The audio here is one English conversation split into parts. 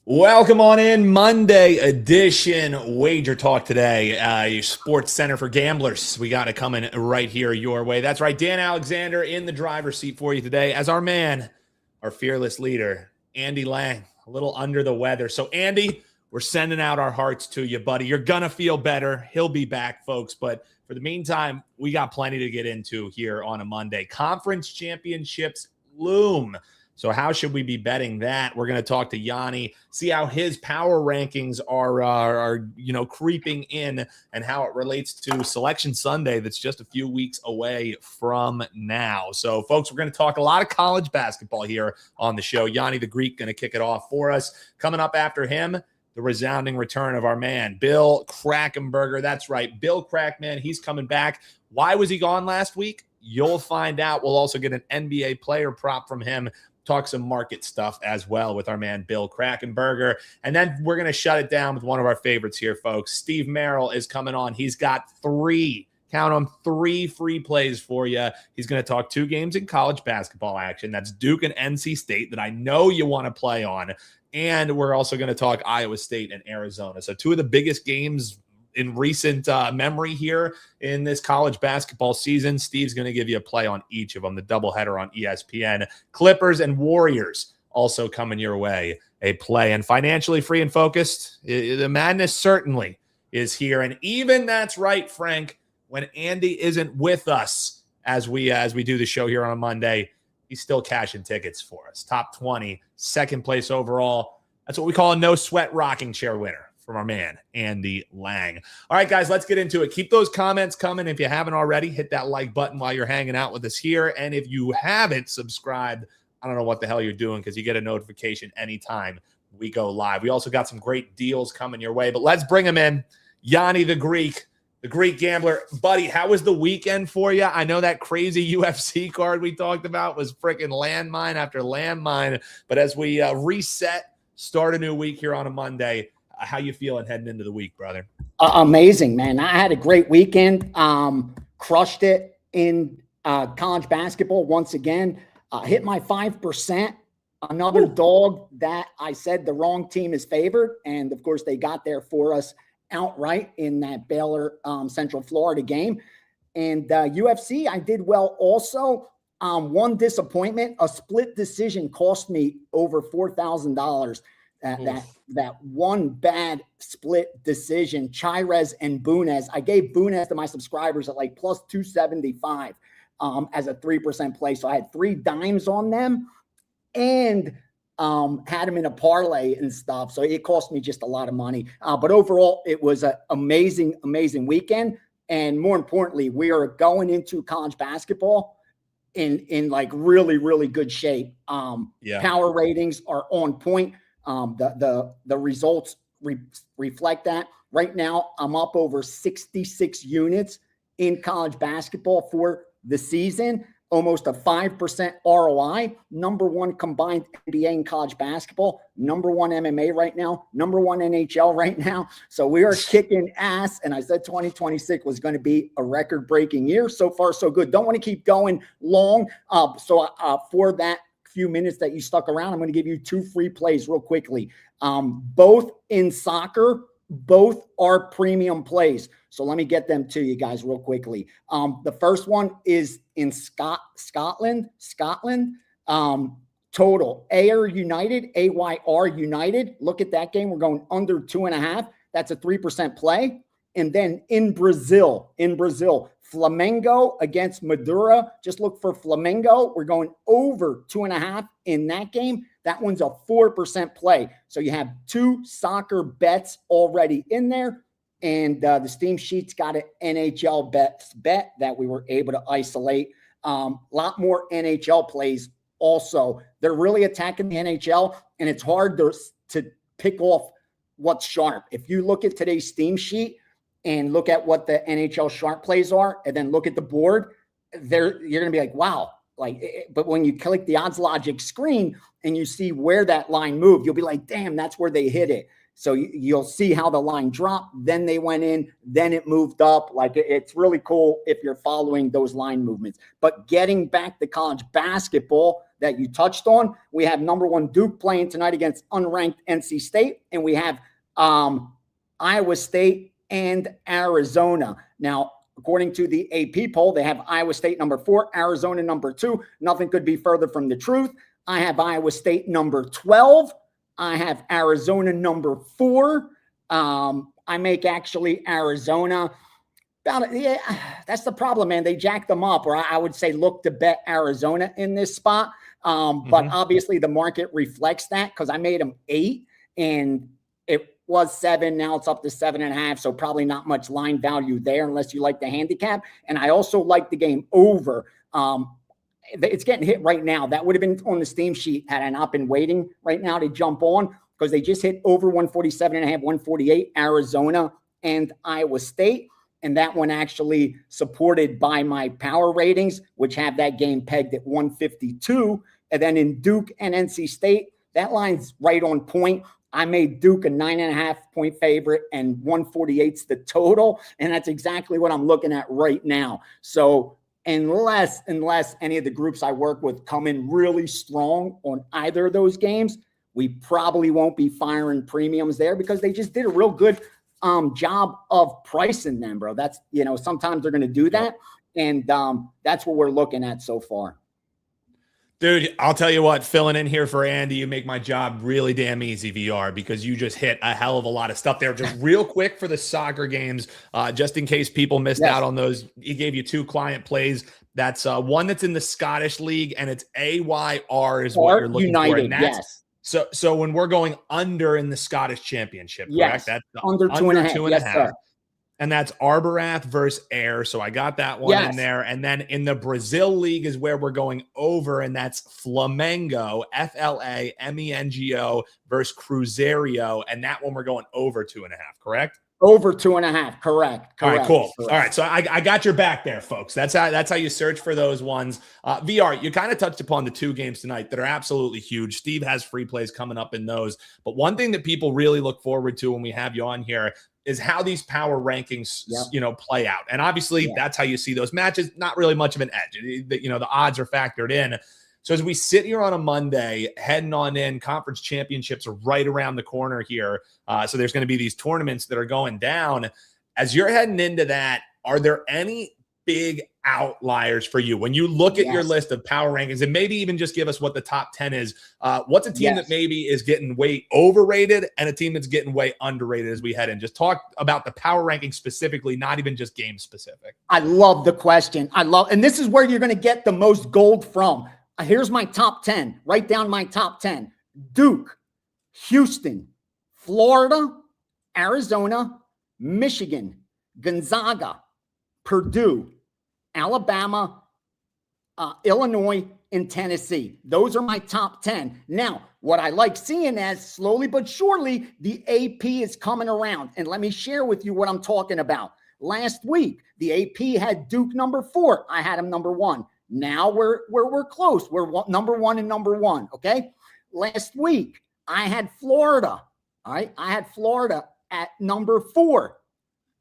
Welcome on in, Monday edition Wager Talk Today, your sports center for gamblers. We got it coming right here your way. That's right, Dan Alexander in the driver's seat for you today as our man, our fearless leader, Andy Lang, a little under the weather. So, Andy, we're sending out our hearts to you, buddy. You're going to feel better. He'll be back, folks. But for the meantime, we got plenty to get into here on a Monday. Conference championships loom. So how should we be betting that? We're going to talk to Gianni, see how his power rankings are creeping in and how it relates to Selection Sunday that's just a few weeks away from now. So, folks, we're going to talk a lot of college basketball here on the show. Gianni The Greek going to kick it off for us. Coming up after him, the resounding return of our man, Bill Krackomberger. That's right, Bill Krack, he's coming back. Why was he gone last week? You'll find out. We'll also get an NBA player prop from him. Talk some market stuff as well with our man, Bill Krackomberger. And then we're going to shut it down with one of our favorites here, folks. Steve Merril is coming on. He's got three free plays for you. He's going to talk 2 games in college basketball action. That's Duke and NC State that I know you want to play on. And we're also going to talk Iowa State and Arizona. So 2 of the biggest games in recent memory here in this college basketball season. Steve's going to give you a play on each of them. The doubleheader on ESPN. Clippers and Warriors also coming your way. A play. And financially free and focused, the madness certainly is here. And even that's right, Frank, when Andy isn't with us as we do the show here on a Monday, he's still cashing tickets for us. Top 20, second place overall. That's what we call a no sweat rocking chair winner from our man, Andy Lang. All right, guys, let's get into it. Keep those comments coming. If you haven't already, hit that like button while you're hanging out with us here. And if you haven't subscribed, I don't know what the hell you're doing because you get a notification anytime we go live. We also got some great deals coming your way, but let's bring him in. Gianni The Greek, the Greek gambler. Buddy, how was the weekend for you? I know that crazy UFC card we talked about was freaking landmine after landmine, but as we reset, start a new week here on a Monday, how you feeling heading into the week, brother? Amazing, man. I had a great weekend. Crushed it in college basketball once again. Hit my 5%. Another dog that I said the wrong team is favored. And, of course, they got there for us outright in that Baylor Central Florida game. And UFC, I did well also. One disappointment, a split decision cost me over $4,000. That one bad split decision, Chirez and Bunez. I gave Bunez to my subscribers at like plus 275 as a 3% play. So I had 3 dimes on them and had them in a parlay and stuff. So it cost me just a lot of money. But overall, it was an amazing, amazing weekend. And more importantly, we are going into college basketball in like really, really good shape. Power ratings are on point. The results reflect that. Right now, I'm up over 66 units in college basketball for the season, almost a 5% ROI, number 1 combined NBA and college basketball, number 1 MMA right now, number 1 NHL right now. So we are kicking ass. And I said 2026 was going to be a record-breaking year. So far, so good. Don't want to keep going long. So for that few minutes that you stuck around, I'm going to give you 2 free plays real quickly. Both in soccer, both are premium plays. So let me get them to you guys real quickly. The first one is in Scotland. Total Ayr United, AYR United. Look at that game. We're going under 2.5. That's a 3% play. And then in Brazil, Flamengo against Madura. Just look for Flamengo. We're going over 2.5 in that game. That one's a 4% play. So you have 2 soccer bets already in there. And the Steam Sheet's got an NHL bet that we were able to isolate. Lot more NHL plays also. They're really attacking the NHL, and it's hard to pick off what's sharp. If you look at today's Steam Sheet, and look at what the NHL sharp plays are, and then look at the board, you're going to be like, wow. But when you click the odds logic screen and you see where that line moved, you'll be like, damn, that's where they hit it. So you'll see how the line dropped, then they went in, then it moved up. It's really cool if you're following those line movements. But getting back to college basketball, that you touched on. We have number 1 Duke playing tonight against unranked NC State, and we have Iowa State and Arizona. Now, according to the AP poll, they have Iowa State number 4, Arizona number 2. Nothing could be further from the truth. I have Iowa State number 12. I have Arizona number 4. I make actually Arizona. Yeah, that's the problem, man. They jacked them up, or I would say look to bet Arizona in this spot. But obviously the market reflects that because I made them 8 and it was 7. Now it's up to 7.5. So probably not much line value there unless you like the handicap. And I also like the game over. It's getting hit right now. That would have been on the Steam sheet had I not been waiting right now to jump on, because they just hit over 147.5, 148, Arizona and Iowa State. And that one actually supported by my power ratings, which have that game pegged at 152. And then in Duke and NC State, that line's right on point. I made Duke a 9.5 point favorite, and 148's the total. And that's exactly what I'm looking at right now. So unless any of the groups I work with come in really strong on either of those games, we probably won't be firing premiums there, because they just did a real good job of pricing them, bro. That's, sometimes they're going to do that. And that's what we're looking at so far. Dude, I'll tell you what, filling in here for Andy, you make my job really damn easy, VR, because you just hit a hell of a lot of stuff there. Just real quick for the soccer games, just in case people missed out on those, he gave you 2 client plays. That's one that's in the Scottish League, and it's AYR is what you're looking for. And that's, so when we're going under in the Scottish Championship, correct? That's under 2.5. Yes, sir. And that's Arbarath versus Ayr. So I got that one in there. And then in the Brazil League is where we're going over, and that's Flamengo, Flamengo versus Cruzeiro. And that one we're going over 2.5, correct? Over 2.5, correct. All right, cool. Correct. All right, so I got your back there, folks. That's how you search for those ones. VR, you kind of touched upon the 2 games tonight that are absolutely huge. Steve has free plays coming up in those. But one thing that people really look forward to when we have you on here is how these power rankings, play out. And obviously that's how you see those matches. Not really much of an edge. The odds are factored in. So as we sit here on a Monday, heading on in, conference championships are right around the corner here. So there's going to be these tournaments that are going down. As you're heading into that, are there any big outliers for you? When you look at your list of power rankings, and maybe even just give us what the top 10 is, what's a team that maybe is getting way overrated and a team that's getting way underrated as we head in? Just talk about the power ranking specifically, not even just game specific. I love the question. And this is where you're going to get the most gold from. Here's my top 10. Write down my top 10. Duke, Houston, Florida, Arizona, Michigan, Gonzaga, Purdue, Alabama, Illinois, and Tennessee. Those are my top 10. Now, what I like seeing as slowly but surely, the AP is coming around. And let me share with you what I'm talking about. Last week, the AP had Duke number 4. I had him number 1. Now we're close. We're number 1 and number 1. Okay. Last week, I had Florida. All right. I had Florida at number 4.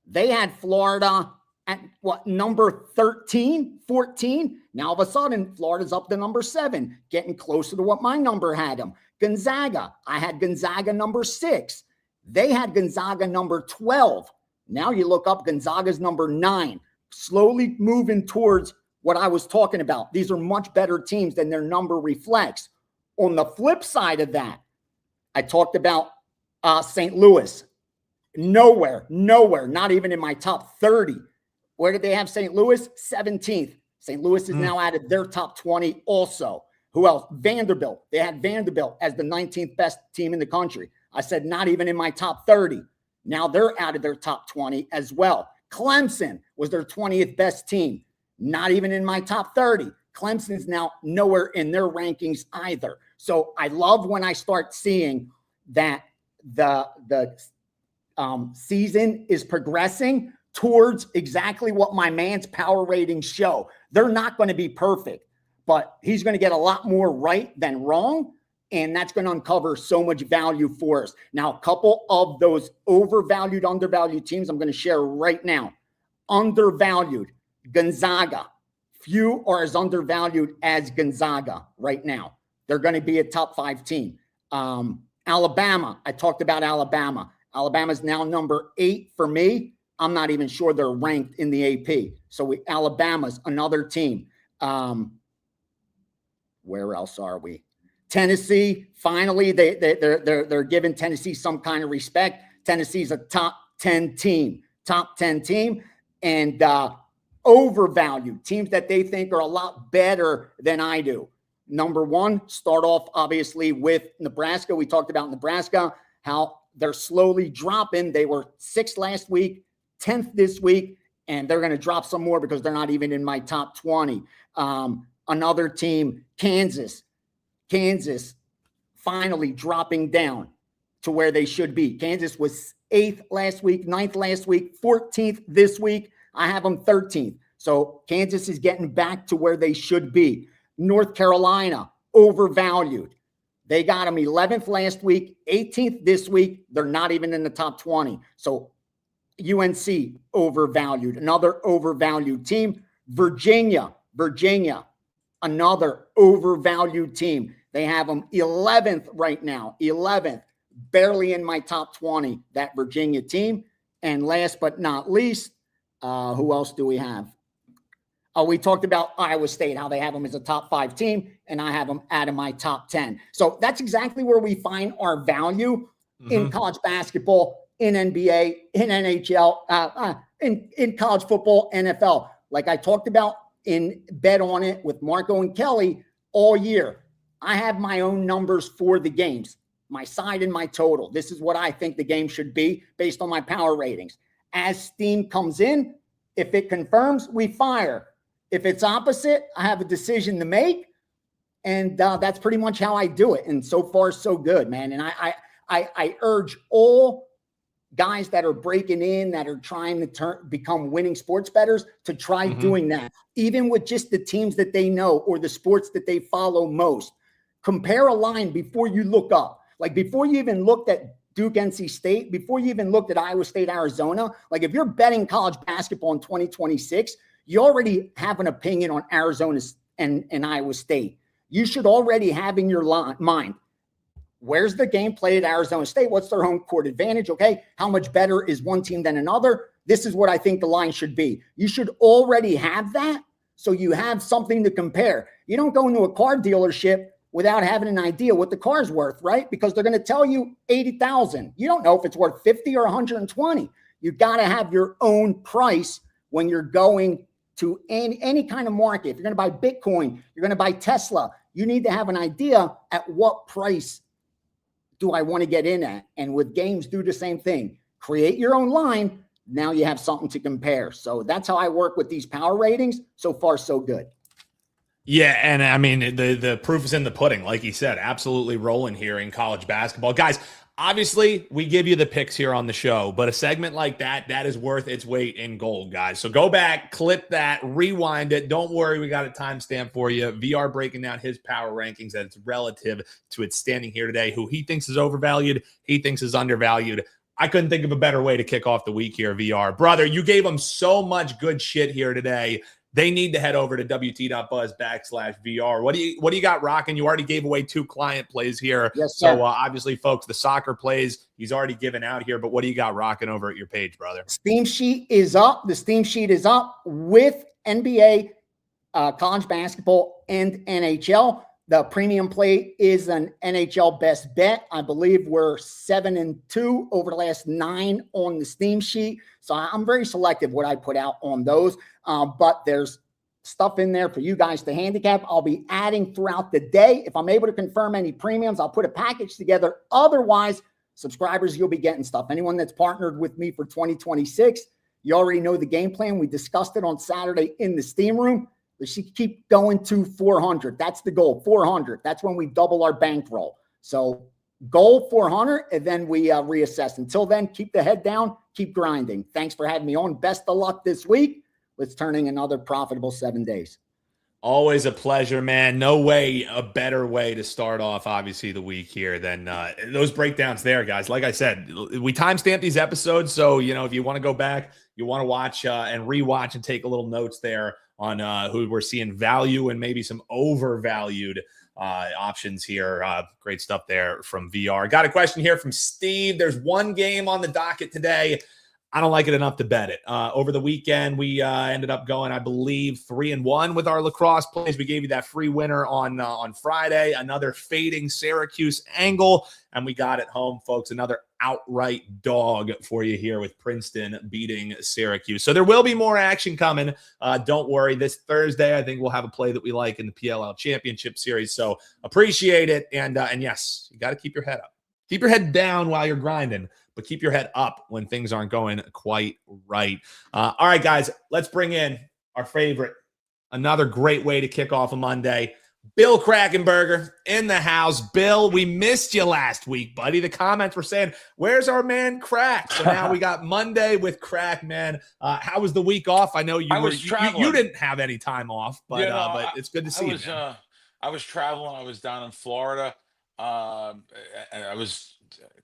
They had Florida at number 13, 14. Now, all of a sudden, Florida's up to number 7, getting closer to what my number had them. Gonzaga, I had Gonzaga number 6. They had Gonzaga number 12. Now you look up, Gonzaga's number 9, slowly moving towards what I was talking about. These are much better teams than their number reflects. On the flip side of that, I talked about St. Louis. Nowhere, not even in my top 30. Where did they have St. Louis? 17th. St. Louis is now out of their top 20 also. Who else? Vanderbilt. They had Vanderbilt as the 19th best team in the country. I said not even in my top 30. Now they're out of their top 20 as well. Clemson was their 20th best team. Not even in my top 30. Clemson's now nowhere in their rankings either. So I love when I start seeing that the season is progressing towards exactly what my man's power ratings show. They're not going to be perfect, but he's going to get a lot more right than wrong. And that's going to uncover so much value for us. Now, a couple of those overvalued, undervalued teams I'm going to share right now. Undervalued, Gonzaga. Few are as undervalued as Gonzaga right now. They're going to be a top 5 team. Alabama, I talked about Alabama. Alabama's now number 8 for me. I'm not even sure they're ranked in the AP. So Alabama's another team. Where else are we? Tennessee, finally, they're giving Tennessee some kind of respect. Tennessee's a top 10 team, and overvalued teams that they think are a lot better than I do. Number 1, start off obviously with Nebraska. We talked about Nebraska, how they're slowly dropping. They were 6th last week, 10th this week, and they're going to drop some more because they're not even in my top 20. Another team, Kansas finally dropping down to where they should be. Kansas was 8th last week, 9th last week, 14th this week. I have them 13th. So Kansas is getting back to where they should be. North Carolina, overvalued. They got them 11th last week, 18th this week. They're not even in the top 20. So UNC, overvalued. Another overvalued team. Virginia, another overvalued team. They have them 11th right now, 11th, barely in my top 20, that Virginia team. And last but not least, who else do we have? Oh, we talked about Iowa State, how they have them as a top 5 team, and I have them out of my top 10. So that's exactly where we find our value in college basketball, in NBA, in NHL, in college football, NFL. Like I talked about in Bet On It with Marco and Kelly all year. I have my own numbers for the games, my side and my total. This is what I think the game should be based on my power ratings. As steam comes in, if it confirms, we fire. If it's opposite, I have a decision to make. And that's pretty much how I do it. And so far, so good, man. And I urge all guys that are breaking in, that are trying to become winning sports bettors, to try doing that, even with just the teams that they know or the sports that they follow most. Compare a line before you look up. Like before you even looked at Duke, NC State, before you even looked at Iowa State, Arizona. Like if you're betting college basketball in 2026, you already have an opinion on Arizona and Iowa State. You should already have in your mind, where's the game played at Arizona State? What's their home court advantage? Okay. How much better is one team than another? This is what I think the line should be. You should already have that, so you have something to compare. You don't go into a car dealership without having an idea what the car's worth, right? Because they're going to tell you 80,000. You don't know if it's worth 50 or 120. You got to have your own price when you're going to any kind of market. If you're going to buy Bitcoin, you're going to buy Tesla, you need to have an idea at what price do I want to get in at. And with games, do the same thing. Create your own line. Now you have something to compare. So that's how I work with these power ratings. So far, so good. Yeah, and I mean, the proof is in the pudding, like you said, absolutely rolling here in college basketball. Guys, obviously, we give you the picks here on the show, but a segment like that is worth its weight in gold, guys. So go back, clip that, rewind it. Don't worry, we got a timestamp for you. VR breaking down his power rankings as it's relative to its standing here today, who he thinks is overvalued, he thinks is undervalued. I couldn't think of a better way to kick off the week here, VR. Brother, you gave them so much good shit here today. They need to head over to wt.buzz/VR. What do you got rocking? You already gave away 2 client plays here. Yes, sir. So obviously, folks, the soccer plays he's already given out here. But what do you got rocking over at your page, brother? Steam sheet is up. The steam sheet is up with NBA, college basketball, and NHL. The premium play is an NHL best bet. I believe we're 7-2 over the last 9 on the steam sheet. So I'm very selective what I put out on those. But there's stuff in there for you guys to handicap. I'll be adding throughout the day. If I'm able to confirm any premiums, I'll put a package together. Otherwise, subscribers, you'll be getting stuff. Anyone that's partnered with me for 2026, you already know the game plan. We discussed it on Saturday in the steam room. We should keep going to 400. That's the goal, 400. That's when we double our bankroll. So goal 400, and then we reassess. Until then, keep the head down, keep grinding. Thanks for having me on. Best of luck this week. Let's turning another profitable 7 days. Always a pleasure, man. No way a better way to start off, obviously, the week here than those breakdowns there, guys. Like I said, we timestamp these episodes, so, if you want to go back, you want to watch and rewatch and take a little notes there on who we're seeing value and maybe some overvalued options here. Great stuff there from VR. Got a question here from Steve. There's one game on the docket today. I don't like it enough to bet it. Over the weekend, we ended up going, I believe, 3-1 with our lacrosse plays. We gave you that free winner on Friday, another fading Syracuse angle, and we got it home, folks. Another outright dog for you here with Princeton beating Syracuse. So there will be more action coming. Don't worry. This Thursday, I think we'll have a play that we like in the PLL Championship Series. So appreciate it. And yes, you got to keep your head up. Keep your head down while you're grinding, but keep your head up when things aren't going quite right. All right, guys, let's bring in our favorite. Another great way to kick off a Monday. Bill Krackomberger in the house. Bill, we missed you last week, buddy. The comments were saying, where's our man Krack? So now we got Monday with Krack, man. How was the week off? I know you didn't have any time off, but yeah, no, but it's good to see you. I was traveling. I was down in Florida. And I was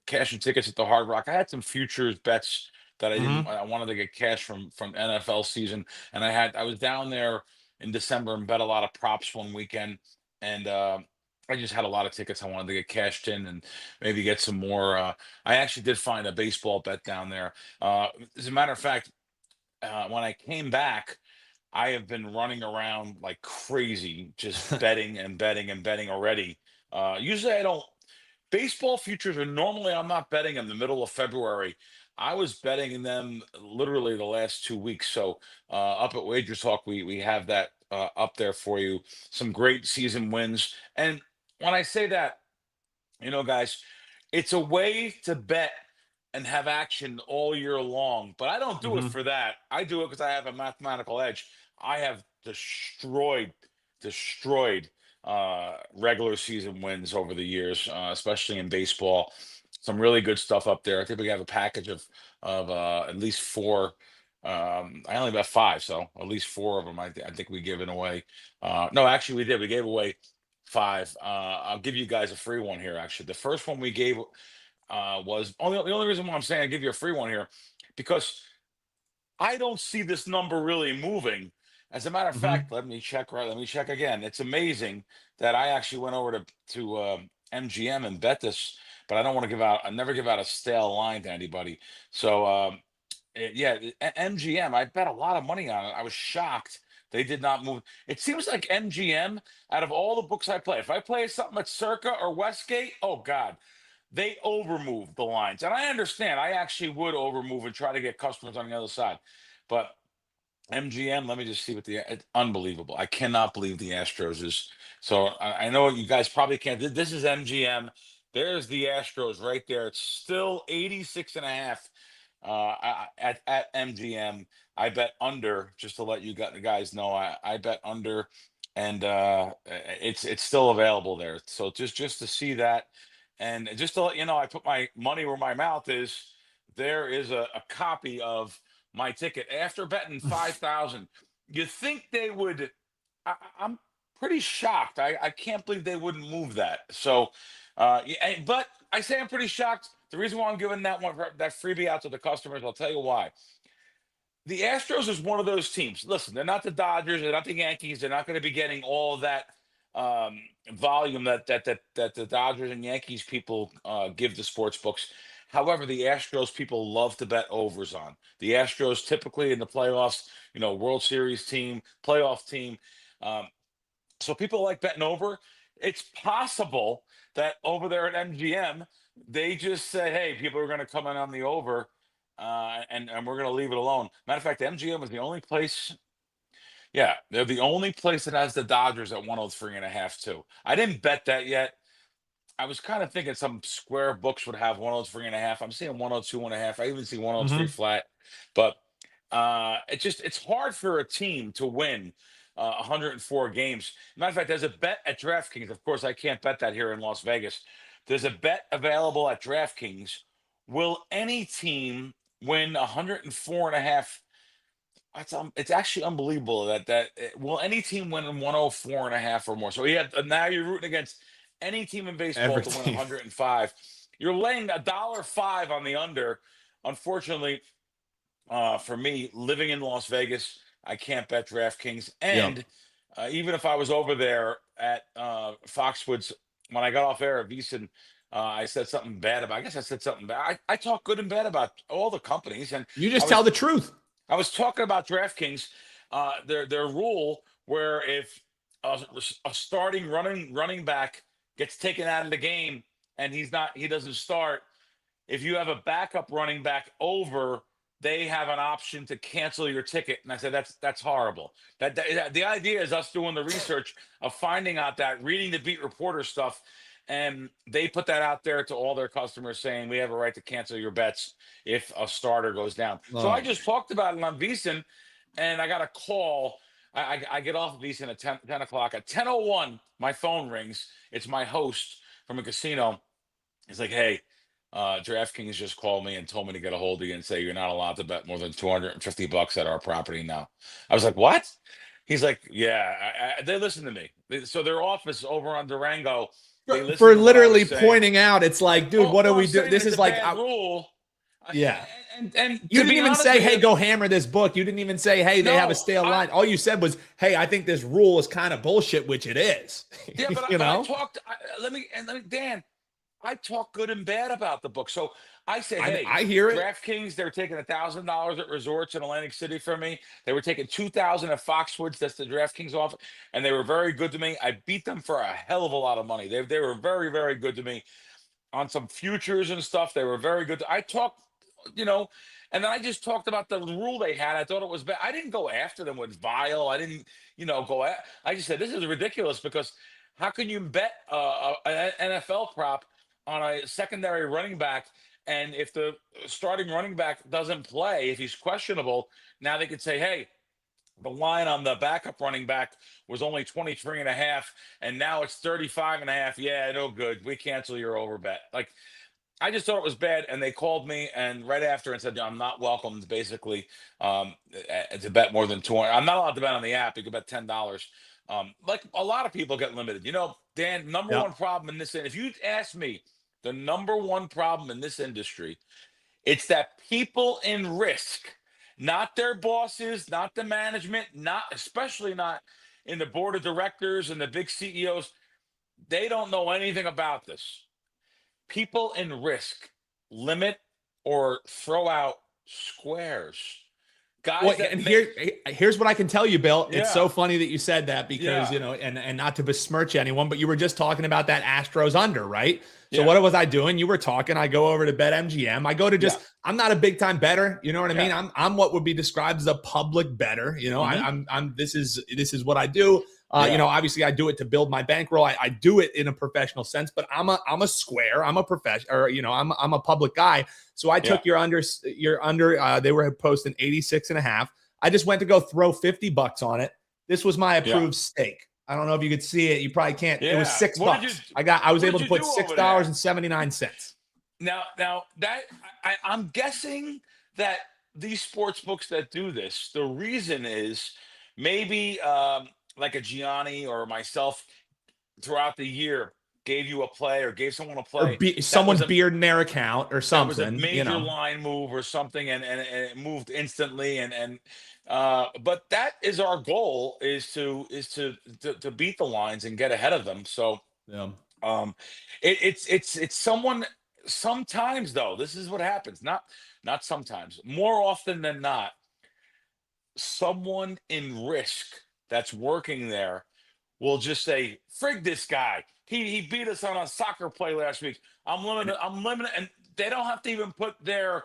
cashing tickets at the Hard Rock. I had some futures bets that I wanted to get cash from NFL season, and I was down there in December and bet a lot of props one weekend, and I just had a lot of tickets I wanted to get cashed in and maybe get some more. I actually did find a baseball bet down there. As a matter of fact, when I came back, I have been running around like crazy, just betting and betting and betting already. Usually I don't. Baseball futures are normally I'm not betting in the middle of February. I was betting in them literally the last 2 weeks. So up at WagerTalk, we have that up there for you. Some great season wins. And when I say that, guys, it's a way to bet and have action all year long. But I don't do it for that. I do it because I have a mathematical edge. I have destroyed regular season wins over the years, especially in baseball. Some really good stuff up there. I think we have a package of at least four. I only bet five, so at least four of them. I think we given away. No, actually, we did. We gave away five. I'll give you guys a free one here. Actually, the first one we gave was the only reason why I'm saying I give you a free one here, because I don't see this number really moving. As a matter of fact, let me check again. It's amazing that I actually went over to MGM and bet this, but I don't want to I never give out a stale line to anybody. So MGM, I bet a lot of money on it. I was shocked they did not move. It seems like MGM, out of all the books I play, if I play something at Circa or Westgate, oh God, they overmove the lines. And I understand. I actually would overmove and try to get customers on the other side, but MGM, let me just see it's unbelievable. I cannot believe the Astros is. So I know you guys probably can't. This is MGM. There's the Astros right there. It's still 86.5 at MGM. I bet under, just to let you guys know. I bet under, and it's still available there. So just to see that, and just to let you know, I put my money where my mouth is. There is a copy of my ticket after betting 5,000. You think they would? I'm pretty shocked. I can't believe they wouldn't move that. So, but I say I'm pretty shocked. The reason why I'm giving that freebie out to the customers, I'll tell you why. The Astros is one of those teams. Listen, they're not the Dodgers, they're not the Yankees. They're not going to be getting all of that volume that the Dodgers and Yankees people give the sports books. However, the Astros people love to bet overs on. The Astros typically in the playoffs, World Series team, playoff team. So people like betting over. It's possible that over there at MGM, they just say, hey, people are going to come in on the over, and we're going to leave it alone. Matter of fact, MGM is the only place. Yeah, they're the only place that has the Dodgers at 103.5 too. I didn't bet that yet. I was kind of thinking some square books would have 103.5. I'm seeing 102.5. I even see 103 flat. But it's hard for a team to win 104 games. Matter of fact, there's a bet at DraftKings. Of course, I can't bet that here in Las Vegas. There's a bet available at DraftKings. Will any team win 104.5? It's actually unbelievable that will any team win 104.5 or more? So now you're rooting against any team in baseball to win 105. You're laying $1.05 on the under. Unfortunately, for me, living in Las Vegas, I can't bet DraftKings. And even if I was over there, at Foxwoods when I got off air at VSiN. I said something bad about. I guess I said something bad. I talk good and bad about all the companies, and You I just tell was the truth. I was talking about DraftKings, their rule where if a starting running back gets taken out of the game and he doesn't start, if you have a backup running back over, they have an option to cancel your ticket. And I said, that's horrible. The idea is us doing the research of finding out that, reading the beat reporter stuff, and they put that out there to all their customers saying we have a right to cancel your bets if a starter goes down. So I Oh, just talked about it on VSiN, and I got a call. I get off of VSiN at 10 o'clock. At 10:01, my phone rings. It's my host from a casino. He's like, hey, DraftKings just called me and told me to get a hold of you and say you're not allowed to bet more than $250 at our property now. I was like, what? He's like, yeah, they listen to me. So their office over on Durango, they listen for to what I was literally saying. pointing out, it's like, dude, what do Well, we I'm do? saying This it's is a like, bad rule. yeah. And You to didn't be even honest say, with hey, you, go hammer this book. You didn't even say, hey, they have a no, stale line. All you said was, hey, I think this rule is kind of bullshit, which it is. yeah, but you know? I talked. Let me, Dan. I talk good and bad about the book. So I say, hey, I hear it. DraftKings, they're taking $1,000 at resorts in Atlantic City from me. They were taking $2,000 at Foxwoods. That's the DraftKings office, and they were very good to me. I beat them for a hell of a lot of money. They were very, very good to me on some futures and stuff. They were very good. I talked, and then I just talked about the rule they had. I thought it was bad. I didn't go after them with vile. I didn't, I just said, this is ridiculous, because how can you bet an NFL prop on a secondary running back, and if the starting running back doesn't play, if he's questionable, now they could say, hey, the line on the backup running back was only 23 and a half, and now it's 35 and a half. Yeah, no good. We cancel your over bet. Like, I just thought it was bad, and they called me and right after and said, I'm not welcomed, basically, to bet more than 200. I'm not allowed to bet on the app. You can bet $10. Like a lot of people get limited. Dan, number Yeah. one problem in this, if you ask me, the number one problem in this industry, it's that people in risk, not their bosses, not the management, especially not in the board of directors and the big CEOs. They don't know anything about this. People in risk limit or throw out squares. Guys Well, that and make, here's what I can tell you, Bill. It's yeah, so funny that you said that because, yeah, and not to besmirch anyone, but you were just talking about that Astros under, right? So yeah, what was I doing? You were talking. I go over to BetMGM. I go to yeah, I'm not a big time bettor. You know what I mean? yeah. I'm what would be described as a public bettor. Hmm. I'm this is what I do. Yeah, Obviously I do it to build my bankroll. I do it in a professional sense, but I'm a square. I'm a professional, or I'm a public guy. So I yeah, took your under. They were posting 86 and a half. I just went to go throw $50 on it. This was my yeah, approved stake. I don't know if you could see it. You probably can't. It was yeah. $6. I was What able did to you put do six over dollars there? and 79 cents. Now that I'm guessing that these sports books that do this, the reason is maybe like a Gianni or myself throughout the year gave you a play or gave someone a Or play that was someone a beard in their account or that was a something. major line move or something, and it moved instantly, but that is our goal, is to beat the lines and get ahead of them. So Yeah. um it's someone. Sometimes, though, this is what happens, not sometimes, more often than not, someone in risk that's working there will just say, frig this guy. He beat us on a soccer play last week. I'm limited, and they don't have to even put their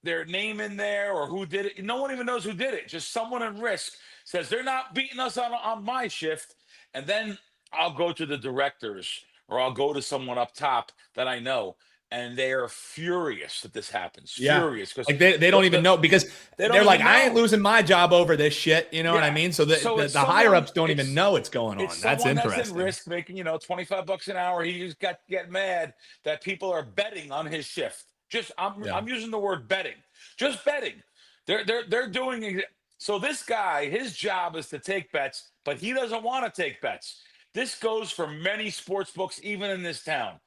name in there or who did it. No one even knows who did it. Just someone in risk says they're not beating us on my shift. And then I'll go to the directors or I'll go to someone up top that I know. And they are furious that this happens. Yeah. Furious because Like they don't even know, because they don't they're like, even I ain't know. losing my job over this shit. You know what I Yeah. mean? So So it's the higher someone, ups don't even know what's going it's on. That's someone that's in interesting. risk making, $25 an hour. He just get mad that people are betting on his shift. Just Yeah. I'm using the word betting. Just betting. They're doing it. So this guy, his job is to take bets, but he doesn't want to take bets. This goes for many sports books, even in this town.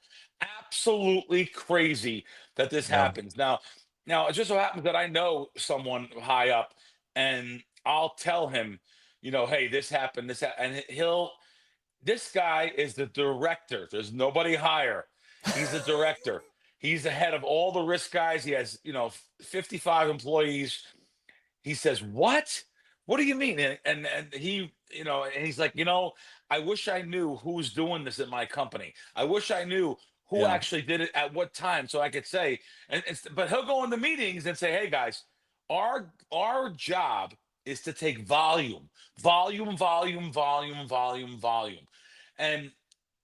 Absolutely crazy that this Yeah. happens. Now it just so happens that I know someone high up, and I'll tell him, hey, this happened, and This guy is the director. There's nobody higher. He's the director. He's the head of all the risk guys. He has, 55 employees. He says, "What? What do you mean?" And he, and he's like, I wish I knew who's doing this at my company. I wish I knew who Yeah. actually did it at what time, so I could say. But he'll go into meetings and say, "Hey guys, our job is to take volume, volume, volume, volume, volume, volume, and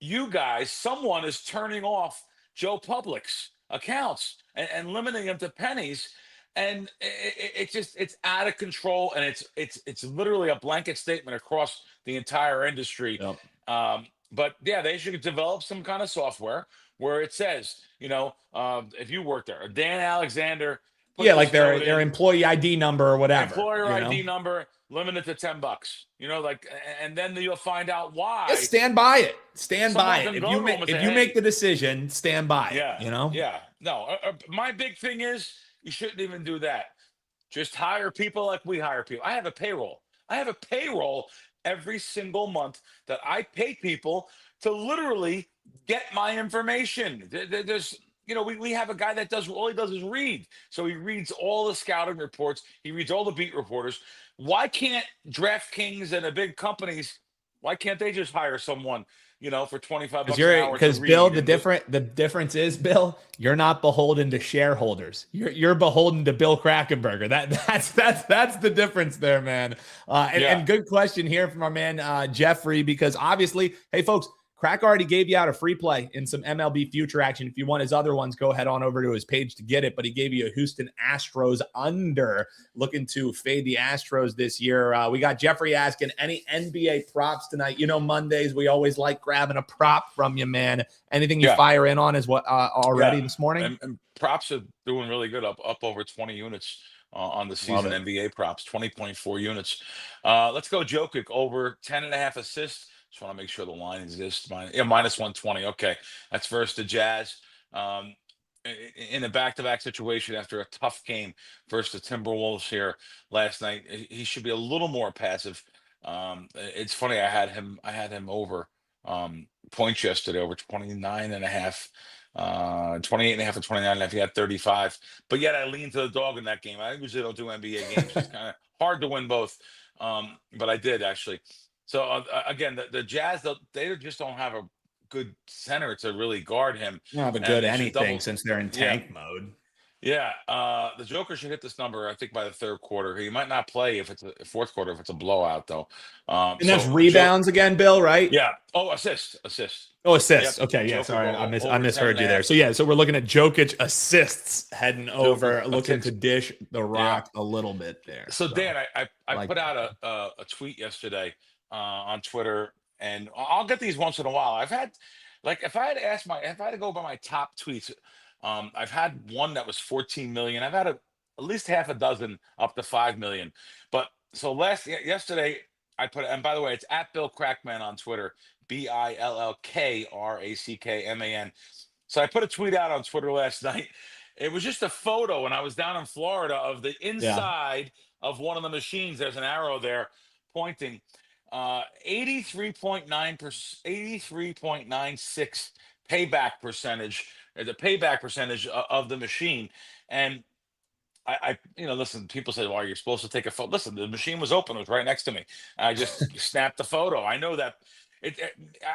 you guys, someone is turning off Joe Public's accounts and limiting them to pennies." And it's out of control, and it's literally a blanket statement across the entire industry. Yep. But yeah, they should develop some kind of software where it says, if you work there, Dan Alexander, put Yeah, like this note their in, employee ID number or whatever. employer ID number, limited to $10. And then you'll find out why. Just stand by it. Stand by Someone it. can go to them and If say, you "Hey." make the decision, stand by it. Yeah, yeah. No, my big thing is you shouldn't even do that. Just hire people like we hire people. I have a payroll. I have a payroll every single month that I pay people to literally get my information. There's, we have a guy that does, all he does is read. So he reads all the scouting reports. He reads all the beat reporters. Why can't DraftKings and the big companies, why can't they just hire someone, for 25 bucks an hour to read? Bill, the difference is, Bill, you're not beholden to shareholders. You're beholden to Bill Krackomberger. That's the difference there, man. And good question here from our man Jeffrey, because obviously, hey folks, Krack already gave you out a free play in some MLB future action. If you want his other ones, go head on over to his page to get it. But he gave you a Houston Astros under, looking to fade the Astros this year. We got Jeffrey asking, any NBA props tonight? Mondays, we always like grabbing a prop from you, man. Anything you fire in on is what already this morning? And props are doing really good, up over 20 units on the season. NBA props, 20.4 units. Let's go Jokic, over 10.5 assists. Just want to make sure the line exists. Minus 120. Okay. That's versus the Jazz. In a back-to-back situation after a tough game versus the Timberwolves here last night, he should be a little more passive. It's funny, I had him over points yesterday, over 29 and a half, 28 and a half and 29 and a half. He had 35. But yet I leaned to the dog in that game. I usually don't do NBA games. It's kind of hard to win both. But I did actually. So again, the Jazz, they just don't have a good center to really guard him. You don't have a good anything since they're in tank mode. Yeah, the Joker should hit this number, I think, by the third quarter. He might not play if it's a fourth quarter, if it's a blowout, though. And that's rebounds again, Bill, right? Yeah. Oh, assist. Oh, assists. Yep. Okay, yeah. Joker Sorry, I misheard you there. So we're looking at Jokic assists heading over, looking to dish the rock a little bit there. So Dan, I put out a tweet yesterday on Twitter, and I'll get these once in a while. I've had, if I had to go by my top tweets, I've had one that was 14 million. I've had at least half a dozen up to 5 million. But so yesterday I put, and by the way, it's at Bill Crackman on Twitter, BillKrackman. So I put a tweet out on Twitter last night. It was just a photo when I was down in Florida of the inside of one of the machines. There's an arrow there pointing. 83.96 payback percentage, the payback percentage of the machine. And I listen, people say, well, you're supposed to take a photo. Listen, the machine was open. It was right next to me. I just snapped the photo. I know that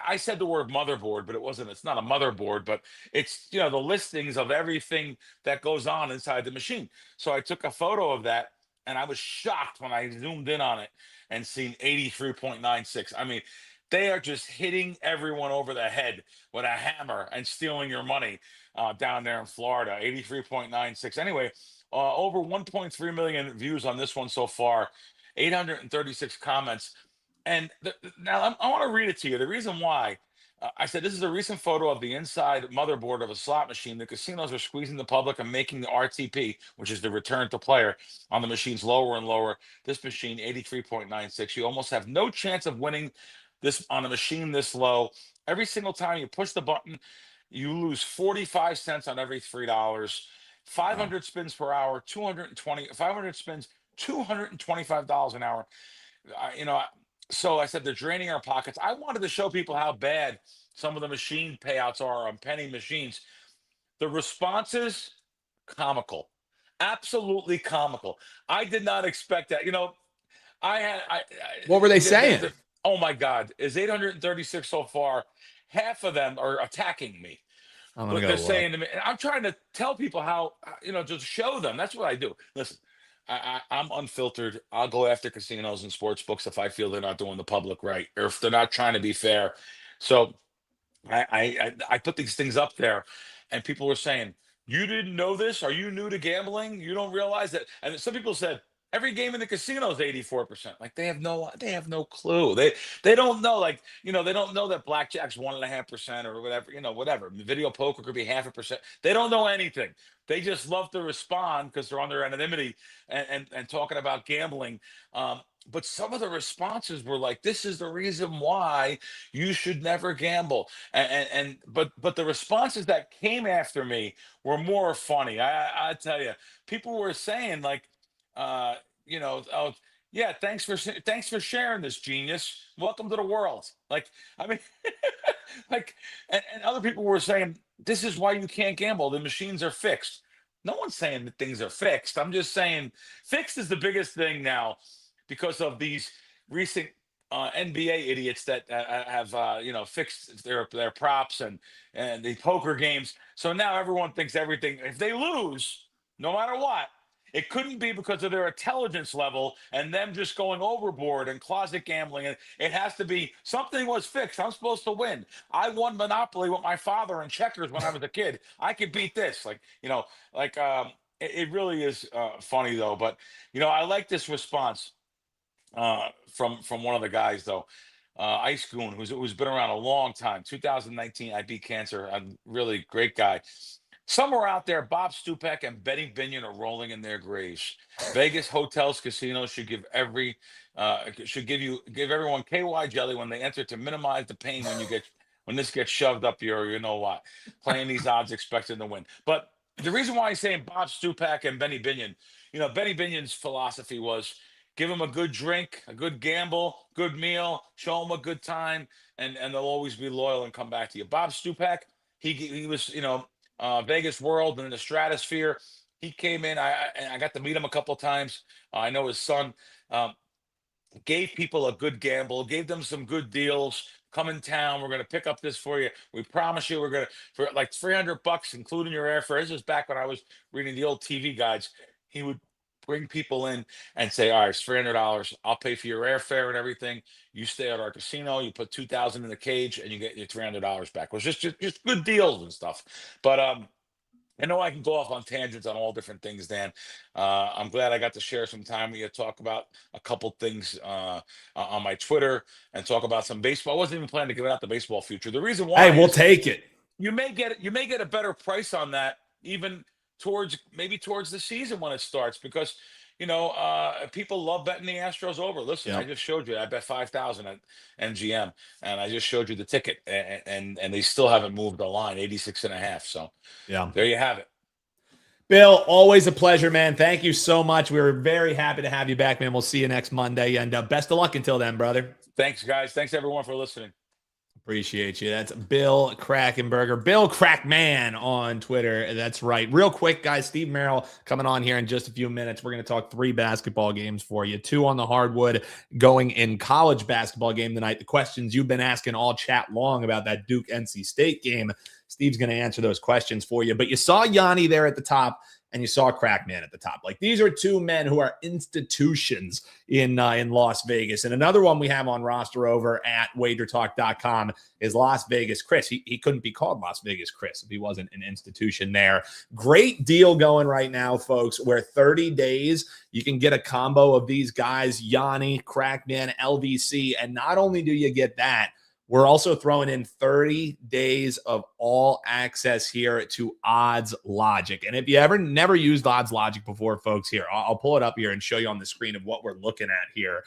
I said the word motherboard, but it's not a motherboard, but it's, the listings of everything that goes on inside the machine. So I took a photo of that, and I was shocked when I zoomed in on it and seen 83.96. I mean, they are just hitting everyone over the head with a hammer and stealing your money down there in Florida. 83.96. Anyway, over 1.3 million views on this one so far, 836 comments. And now I want to read it to you. The reason why, I said, this is a recent photo of the inside motherboard of a slot machine. The casinos are squeezing the public and making the RTP, which is the return to player, on the machines lower and lower. This machine, 83.96. You almost have no chance of winning this on a machine this low. Every single time you push the button, you lose 45 cents on every $3. 500 spins per hour, 500 spins, $225 an hour. So I said they're draining our pockets. I wanted to show people how bad some of the machine payouts are on penny machines. The responses, comical, absolutely comical. I did not expect that. What were they saying? Oh my God, is 836 so far? Half of them are attacking me. I'm gonna But go they're look. saying to me, and I'm trying to tell people how, just show them. That's what I do. Listen, I'm unfiltered. I'll go after casinos and sports books if I feel they're not doing the public right, or if they're not trying to be fair. So I put these things up there, and people were saying, "You didn't know this? Are you new to gambling? You don't realize that?" And some people said, "Every game in the casino is 84%." Like they have no clue. They don't know. Like they don't know that blackjack's 1.5% or whatever. Whatever. Video poker could be 0.5%. They don't know anything. They just love to respond because they're under anonymity and talking about gambling. But some of the responses were like, "This is the reason why you should never gamble." But the responses that came after me were more funny. I tell you, people were saying like, "Oh yeah, thanks for sharing this, genius. Welcome to the world." Like, I mean, like, and other people were saying, "This is why you can't gamble. The machines are fixed." No one's saying that things are fixed. I'm just saying fixed is the biggest thing now because of these recent NBA idiots that have fixed their props and the poker games. So now everyone thinks everything. If they lose, no matter what, it couldn't be because of their intelligence level and them just going overboard and closet gambling. And it has to be something was fixed. I'm supposed to win. I won Monopoly with my father and checkers when I was a kid. I could beat this. It really is funny though. But I like this response from one of the guys though, Ice Goon, who's been around a long time. 2019, I beat cancer. I'm really great guy. Somewhere out there, Bob Stupek and Benny Binion are rolling in their graves. Vegas hotels, casinos should give everyone KY jelly when they enter to minimize the pain when this gets shoved up your what. Playing these odds expecting to win. But the reason why I'm saying Bob Stupek and Benny Binion, Benny Binion's philosophy was give them a good drink, a good gamble, good meal, show them a good time, and they'll always be loyal and come back to you. Bob Stupek, he was Vegas World and in the Stratosphere. He came in. I got to meet him a couple times. I know his son. Gave people a good gamble, gave them some good deals. Come in town, we're going to pick up this for you. We promise you, we're going to for like $300, including your airfare. This is back when I was reading the old TV guides. He would bring people in and say, "All right, it's $300. I'll pay for your airfare and everything. You stay at our casino. You put 2,000 in the cage, and you get your $300 back." It was just good deals and stuff. But I know I can go off on tangents on all different things, Dan. I'm glad I got to share some time with you, talk about a couple things on my Twitter and talk about some baseball. I wasn't even planning to give out the baseball future. The reason why Hey, we'll take it. you may get a better price on that even towards the season when it starts because people love betting the Astros over. Listen, Yep. I just showed you I bet 5,000 at MGM, and I just showed you the ticket, and they still haven't moved the line 86.5. So Yeah. there you have it. Bill, always a pleasure, man. Thank you so much. We were very happy to have you back, man. We'll see you next Monday, and best of luck until then, brother. Thanks, guys. Thanks, everyone, for listening. Appreciate you. That's Bill Krackomberger, Bill Crackman on Twitter. That's right. Real quick, guys, Steve Merril coming on here in just a few minutes. We're going to talk 3 basketball games for you. 2 on the hardwood going in college basketball game tonight. The questions you've been asking all chat long about that Duke NC State game. Steve's going to answer those questions for you. But you saw Gianni there at the top, and you saw Crackman at the top. Like, these are 2 men who are institutions in Las Vegas. And another one we have on roster over at WagerTalk.com is Las Vegas Chris. He couldn't be called Las Vegas Chris if he wasn't an institution there. Great deal going right now, folks, where 30 days you can get a combo of these guys, Gianni, Crackman, LVC. And not only do you get that, we're also throwing in 30 days of all access here to Odds Logic. And if you never used Odds Logic before, folks, here, I'll pull it up here and show you on the screen of what we're looking at here.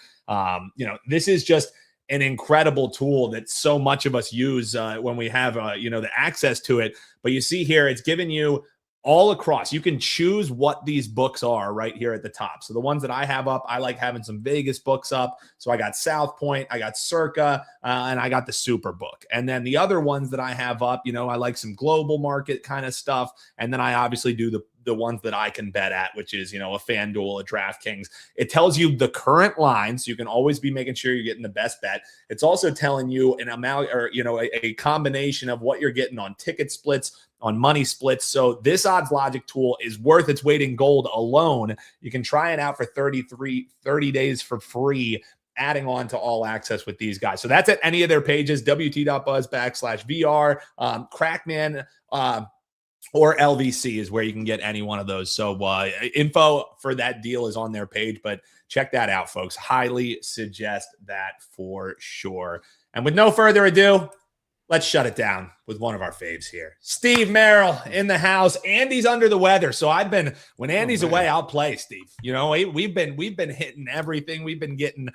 This is just an incredible tool that so much of us use when we have, the access to it. But you see here, it's giving you all across. You can choose what these books are right here at the top. So the ones that I have up, I like having some Vegas books up. So I got South Point, I got Circa, and I got the Super book. And then the other ones that I have up, you know, I like some global market kind of stuff. And then I obviously do the ones that I can bet at, which is, you know, a FanDuel, a DraftKings. It tells you the current line, so you can always be making sure you're getting the best bet. It's also telling you an amount, or, you know, a combination of what you're getting on ticket splits, on money splits. So this odds logic tool is worth its weight in gold alone. You can try it out for 30 days for free, adding on to all access with these guys. So that's at any of their pages, wt.buzz/VR, Crackman, or LVC is where you can get any one of those. So info for that deal is on their page, but check that out, folks. Highly suggest that for sure. And with no further ado, let's shut it down with one of our faves here. Steve Merril in the house. Andy's under the weather. So when Andy's away, I'll play, Steve. You know, we've been hitting everything. We've been getting,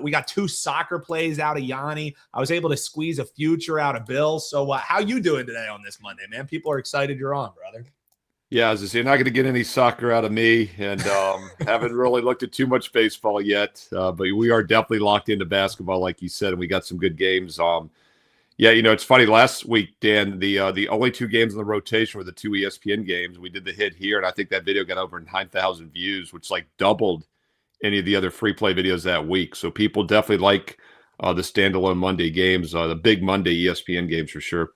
we got 2 soccer plays out of Gianni. I was able to squeeze a future out of Bill. So how you doing today on this Monday, man? People are excited you're on, brother. Yeah, as I say, you're not going to get any soccer out of me, and haven't really looked at too much baseball yet. But we are definitely locked into basketball, like you said, and we got some good games. Yeah, you know, it's funny. Last week, Dan, the only 2 games in the rotation were the 2 ESPN games. We did the hit here, and I think that video got over 9,000 views, which like doubled any of the other free play videos that week. So people definitely like the standalone Monday games, the big Monday ESPN games for sure.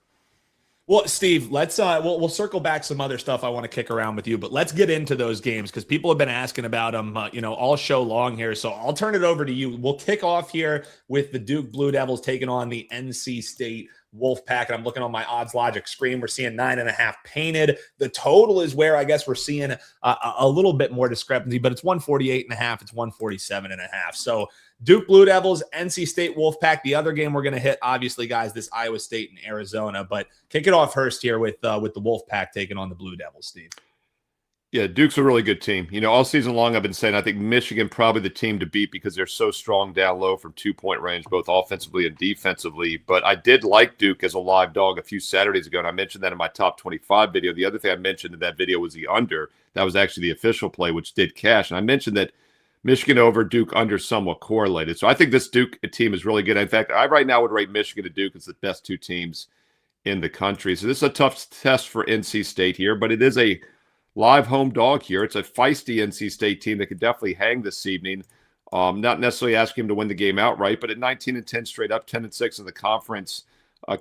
Well, Steve, let's we'll circle back some other stuff I want to kick around with you, but let's get into those games because people have been asking about them, you know, all show long here. So I'll turn it over to you. We'll kick off here with the Duke Blue Devils taking on the NC State Wolfpack. And I'm looking on my odds logic screen. We're seeing 9.5 painted. The total is where I guess we're seeing a little bit more discrepancy, but it's 148.5. It's 147.5. So Duke Blue Devils, NC State Wolfpack. The other game we're going to hit, obviously, guys, this Iowa State and Arizona. But kick it off first here with the Wolfpack taking on the Blue Devils, Steve. Yeah, Duke's a really good team. You know, all season long I've been saying I think Michigan probably the team to beat because they're so strong down low from 2-point range, both offensively and defensively. But I did like Duke as a live dog a few Saturdays ago, and I mentioned that in my top 25 video. The other thing I mentioned in that video was the under. That was actually the official play, which did cash. And I mentioned that Michigan over, Duke under somewhat correlated. So I think this Duke team is really good. In fact, I right now would rate Michigan and Duke as the best 2 teams in the country. So this is a tough test for NC State here, but it is a live home dog here. It's a feisty NC State team that could definitely hang this evening. Not necessarily asking him to win the game outright, but at 19-10 straight up, 10-6 in the conference,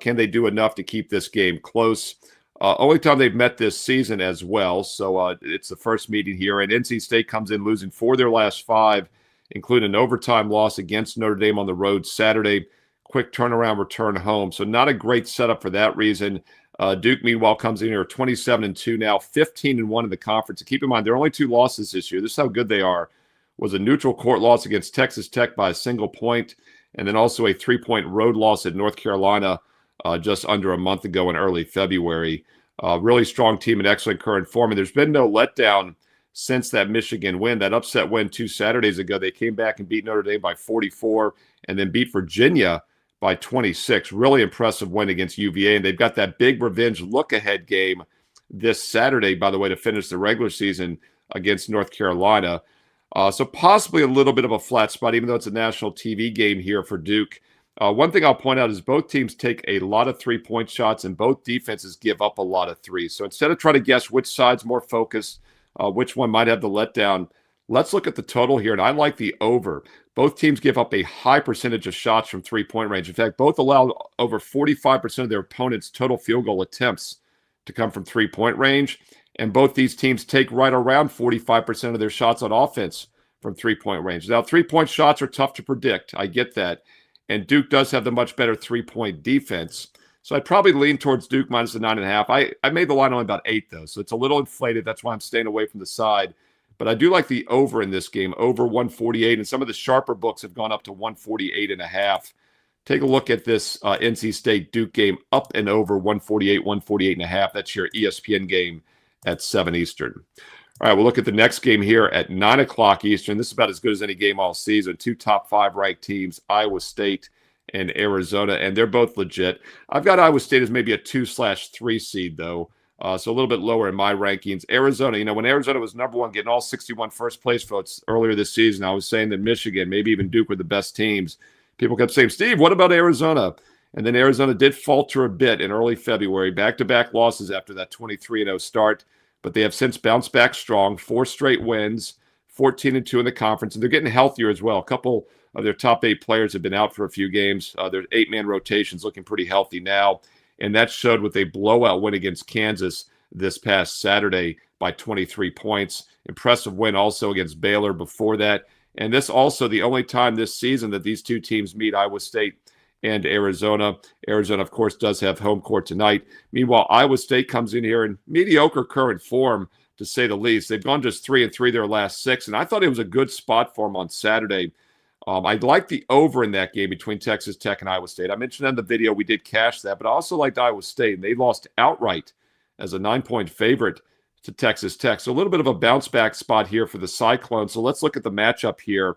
can they do enough to keep this game close? Only time they've met this season as well. So it's the first meeting here. And NC State comes in losing 4 of their last 5, including an overtime loss against Notre Dame on the road Saturday. Quick turnaround return home. So not a great setup for that reason. Duke, meanwhile, comes in here 27-2 now, 15-1 in the conference. And keep in mind, their only 2 losses this year, this is how good they are, was a neutral court loss against Texas Tech by a single point, and then also a 3-point road loss at North Carolina just under a month ago in early February. Really strong team and excellent current form. And there's been no letdown since that Michigan win, that upset win 2 Saturdays ago. They came back and beat Notre Dame by 44 and then beat Virginia by 26. Really impressive win against UVA. And they've got that big revenge look-ahead game this Saturday, by the way, to finish the regular season against North Carolina. So possibly a little bit of a flat spot, even though it's a national TV game here for Duke. One thing I'll point out is both teams take a lot of 3-point shots and both defenses give up a lot of threes. So instead of trying to guess which side's more focused, which one might have the letdown, let's look at the total here. And I like the over. Both teams give up a high percentage of shots from 3-point range. In fact, both allow over 45% of their opponents' total field goal attempts to come from 3-point range. And both these teams take right around 45% of their shots on offense from 3-point range. Now, 3-point shots are tough to predict. I get that. And Duke does have the much better 3-point defense. So I'd probably lean towards Duke minus the 9.5. I made the line only about 8, though. So it's a little inflated. That's why I'm staying away from the side. But I do like the over in this game, over 148. And some of the sharper books have gone up to 148.5. Take a look at this NC State Duke game, up and over 148, 148.5. That's your ESPN game at 7 Eastern. All right, we'll look at the next game here at 9 o'clock Eastern. This is about as good as any game all season. 2 top 5 ranked teams, Iowa State and Arizona, and they're both legit. I've got Iowa State as maybe a 2/3 seed, though. So a little bit lower in my rankings. Arizona, when Arizona was number one, getting all 61 first place votes earlier this season, I was saying that Michigan, maybe even Duke were the best teams. People kept saying, Steve, what about Arizona? And then Arizona did falter a bit in early February, back-to-back losses after that 23-0 start. But they have since bounced back strong, 4 straight wins, 14-2 in the conference, and they're getting healthier as well. A couple of their top 8 players have been out for a few games. Their 8-man rotation's looking pretty healthy now, and that showed with a blowout win against Kansas this past Saturday by 23 points. Impressive win also against Baylor before that. And this also the only time this season that these two teams meet, Iowa State and Arizona. Arizona, of course, does have home court tonight. Meanwhile, Iowa State comes in here in mediocre current form, to say the least. They've gone just 3-3 their last 6, and I thought it was a good spot for them on Saturday. I like the over in that game between Texas Tech and Iowa State. I mentioned in the video we did cash that, but I also liked Iowa State, and they lost outright as a 9-point favorite to Texas Tech. So a little bit of a bounce-back spot here for the Cyclones. So let's look at the matchup here.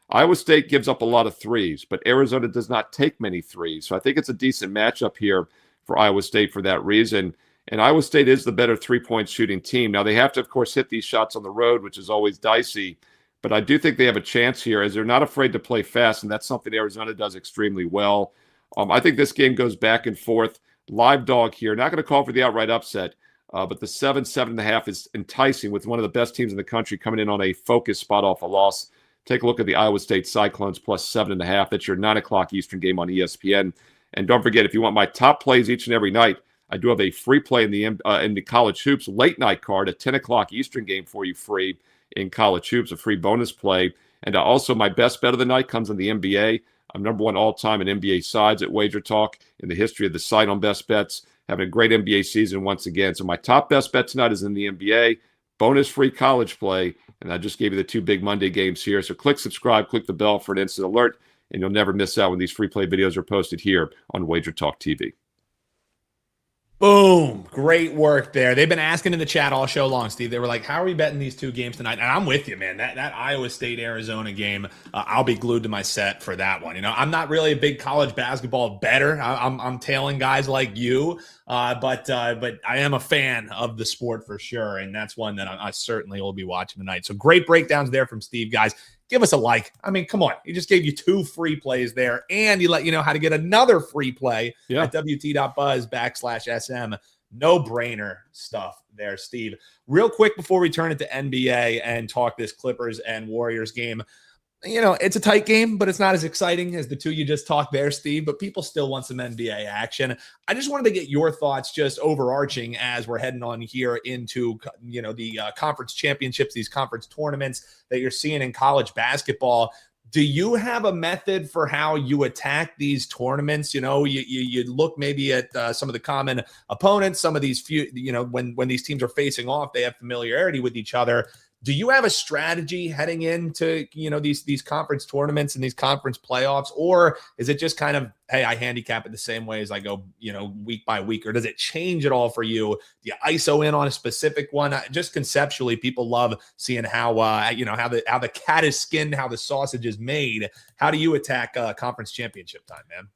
Iowa State gives up a lot of threes, but Arizona does not take many threes. So I think it's a decent matchup here for Iowa State for that reason. And Iowa State is the better three-point shooting team. Now, they have to, of course, hit these shots on the road, which is always dicey. But I do think they have a chance here as they're not afraid to play fast, and that's something Arizona does extremely well. I think this game goes back and forth. Live dog here. Not going to call for the outright upset, but the 7.5 is enticing with one of the best teams in the country coming in on a focus spot off a loss. Take a look at the Iowa State Cyclones plus 7.5. That's your 9 o'clock Eastern game on ESPN. And don't forget, if you want my top plays each and every night, I do have a free play in the college hoops late night card, a 10 o'clock Eastern game for you free in college hoops, a free bonus play. And also my best bet of the night comes in the NBA. I'm number one all-time in NBA sides at WagerTalk in the history of the site on best bets. Having a great NBA season once again. So my top best bet tonight is in the NBA. Bonus free college play. And I just gave you the 2 big Monday games here. So click subscribe, click the bell for an instant alert, and you'll never miss out when these free play videos are posted here on WagerTalk TV. Boom. Great work there. They've been asking in the chat all show long, Steve. They were like, how are we betting these 2 games tonight? And I'm with you, man. That Iowa State-Arizona game, I'll be glued to my set for that one. I'm not really a big college basketball bettor. I'm tailing guys like you, but I am a fan of the sport for sure, and that's one that I certainly will be watching tonight. So great breakdowns there from Steve, guys. Give us a like. I mean, come on. He just gave you 2 free plays there, and he let you know how to get another free play at WT.buzz/SM. No-brainer stuff there, Steve. Real quick before we turn it to NBA and talk this Clippers and Warriors game, it's a tight game, but it's not as exciting as the 2 you just talked there, Steve, but people still want some NBA action. I just wanted to get your thoughts just overarching as we're heading on here into, the conference championships, these conference tournaments that you're seeing in college basketball. Do you have a method for how you attack these tournaments? You look maybe at some of the common opponents, some of these few, when these teams are facing off, they have familiarity with each other. Do you have a strategy heading into, these conference tournaments and these conference playoffs? Or is it just kind of, hey, I handicap it the same way as I go, week by week? Or does it change at all for you? Do you ISO in on a specific one? Just conceptually, people love seeing how the cat is skinned, how the sausage is made. How do you attack conference championship time, man?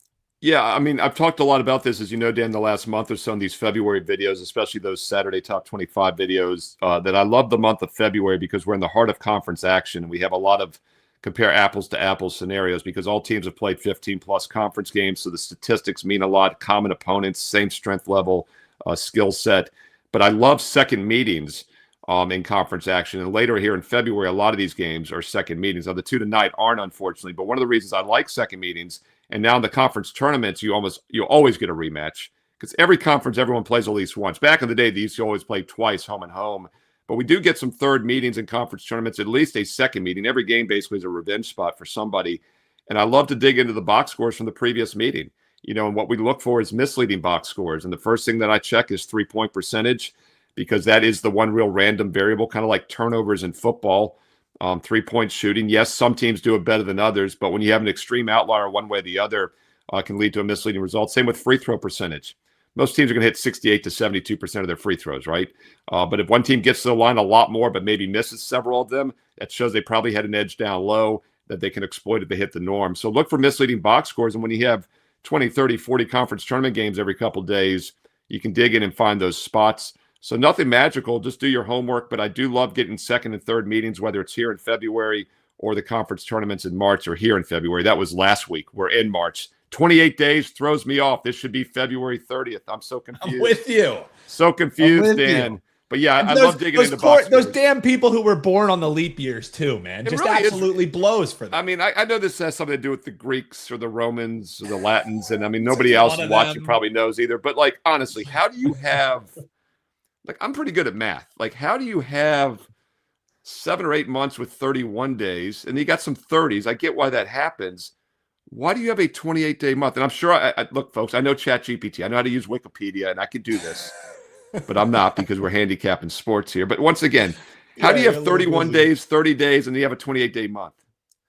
Yeah, I mean, I've talked a lot about this, as you know, Dan, the last month or so in these February videos, especially those Saturday Top 25 videos, that I love the month of February because we're in the heart of conference action. We have a lot of compare apples to apples scenarios because all teams have played 15-plus conference games, so the statistics mean a lot, common opponents, same strength level, skill set. But I love second meetings in conference action. And later here in February, a lot of these games are second meetings. Now, the 2 tonight aren't, unfortunately, but one of the reasons I like second meetings, and now in the conference tournaments, you always get a rematch because every conference, everyone plays at least once. Back in the day, they used to always play twice, home and home. But we do get some third meetings in conference tournaments, at least a second meeting. Every game basically is a revenge spot for somebody. And I love to dig into the box scores from the previous meeting. And what we look for is misleading box scores. And the first thing that I check is 3-point percentage because that is the one real random variable, kind of like turnovers in football. 3-point shooting. Yes, some teams do it better than others, but when you have an extreme outlier one way or the other, can lead to a misleading result. Same with free throw percentage. Most teams are going to hit 68 to 72% of their free throws, right? But if one team gets to the line a lot more, but maybe misses several of them, that shows they probably had an edge down low that they can exploit if they hit the norm. So look for misleading box scores. And when you have 20, 30, 40 conference tournament games every couple of days, you can dig in and find those spots. So nothing magical. Just do your homework. But I do love getting second and third meetings, whether it's here in February or the conference tournaments in March or here in February. That was last week. We're in March. 28 days throws me off. This should be February 30th. I'm so confused. I'm with you. So confused, Dan. You. But yeah, I love digging into box those damn people who were born on the leap years too, man. Just really absolutely blows for them. I mean, I know this has something to do with the Greeks or the Romans or the Latins, and I mean, nobody else watching probably knows either. But like, honestly, how do you have, like, I'm pretty good at math. Like, how do you have 7 or 8 months with 31 days, and you got some 30s? I get why that happens. Why do you have a 28-day month? And I'm sure, look, folks, I know ChatGPT. I know how to use Wikipedia, and I could do this. But I'm not, because we're handicapping sports here. But once again, how do you have 31 days, 30 days, and you have a 28-day month?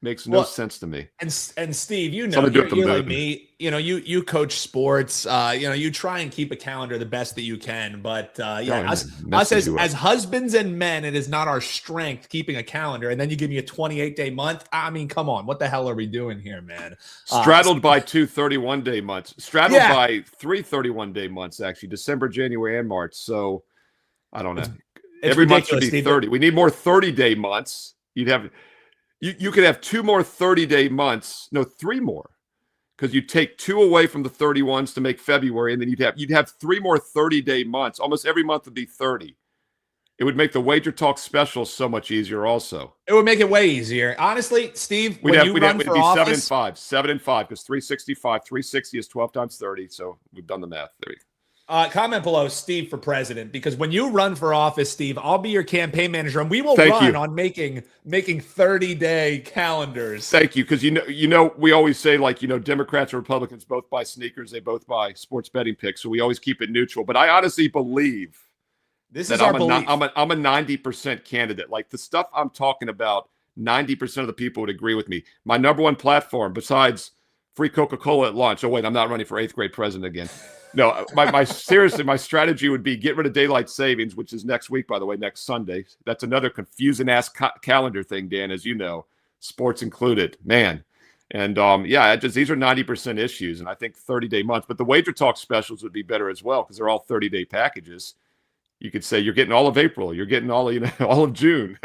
Makes no sense to me. And Steve, you know, you're like me. You know, you coach sports. You know, you try and keep a calendar the best that you can. But us as husbands and men, it is not our strength keeping a calendar. And then you give me a 28-day month. I mean, come on, what the hell are we doing here, man? Straddled by 2 31-day months. Straddled by 3 31-day months, actually, December, January, and March. So I don't know. Every month should be 30. We need more 30-day months. You'd have. You could have 2 more 30-day months. No, 3 more, because you take 2 away from the 31s to make February, and then you'd have 3 more 30-day months. Almost every month would be 30. It would make the WagerTalk special so much easier. Also, it would make it way easier. Honestly, Steve, we'd be 7 and 5, 7 and 5, because 365, 360 is 12 times 30. So we've done the math. There you go. Comment below, Steve for president, because when you run for office, Steve, I'll be your campaign manager, and we will run on making 30-day calendars. Thank you, because you know we always say, like, you know, Democrats and Republicans both buy sneakers, they both buy sports betting picks, so we always keep it neutral. But I honestly believe I'm a 90% candidate. Like, the stuff I'm talking about, 90% of the people would agree with me. My number one platform, besides free Coca-Cola at lunch. Oh wait, I'm not running for 8th grade president again. No, seriously, my strategy would be get rid of daylight savings, which is next week, by the way, next Sunday. That's another confusing ass calendar thing, Dan, as you know, sports included, man. And these are 90% issues, and I think 30-day months. But the WagerTalk specials would be better as well, because they're all 30-day packages. You could say you're getting all of April, you're getting all of June,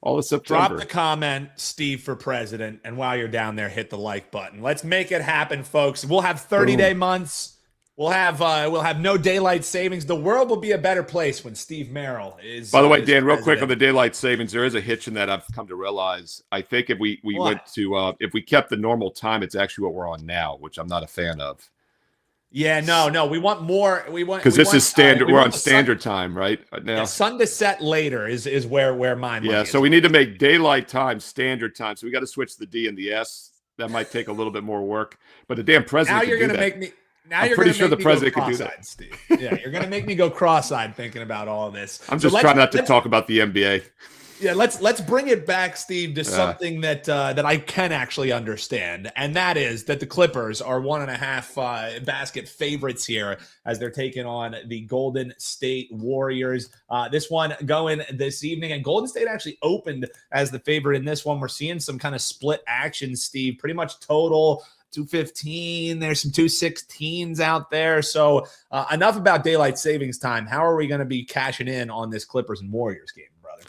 all of September. Drop the comment, Steve for president, and while you're down there, hit the like button. Let's make it happen, folks. We'll have 30-day months. We'll have no daylight savings. The world will be a better place when Steve Merril is. By the way, Dan, real quick on the daylight savings, there is a hitch in that I've come to realize. I think if we went to if we kept the normal time, it's actually what we're on now, which I'm not a fan of. Yeah, no, we want more. We want, because this is standard. We're on standard time, right now. Yeah, sun to set later is where my money is. So we need to make daylight time standard time. So we got to switch the D and the S. That might take a little bit more work, but the damn president. Now you're going to make me. Now I'm pretty sure the president could do that. Steve. Yeah, you're going to make me go cross-eyed thinking about all of this. I'm just trying not to talk about the NBA. Yeah, let's bring it back, Steve, to something that I can actually understand, and that is that the Clippers are 1.5 basket favorites here as they're taking on the Golden State Warriors. This one going this evening, and Golden State actually opened as the favorite in this one. We're seeing some kind of split action, Steve. Pretty much total 215. There's some 216s out there. So enough about daylight savings time. How are we going to be cashing in on this Clippers and Warriors game, brother?